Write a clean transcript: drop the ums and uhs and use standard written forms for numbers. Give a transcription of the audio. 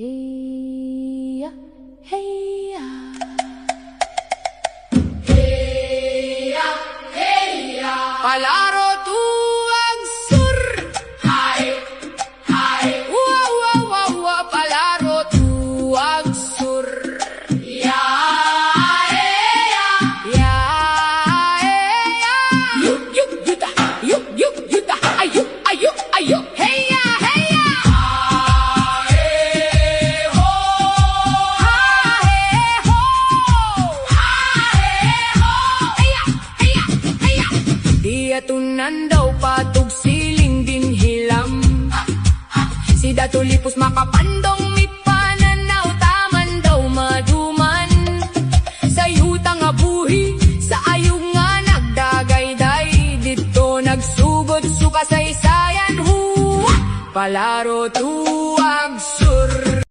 Hey ya, hey ya. Hey ya, hey ya. Palaro tuwag sur. Hi, hi. Wow, wow, wow, wow. Palaro tuwag sur. Ya, hey ya. Ya, hey ya. Yuk, yuk, yuta. Yuk, yuk, yuta. Ayuk, ayuk, ayuk. Hey ya, hey ya. Hey ho, Ha, hey, ho. hey ho. Hey ya, hey ya, hey ya. Di atunan daw patug siling din hilam. Si Datulipos makapandong mi pananaw taman daw maduman. Sa yuta nga buhi, sa ayong nga nagdagayday. Dito nagsugod suka sa isayan hu. Palaro tuwag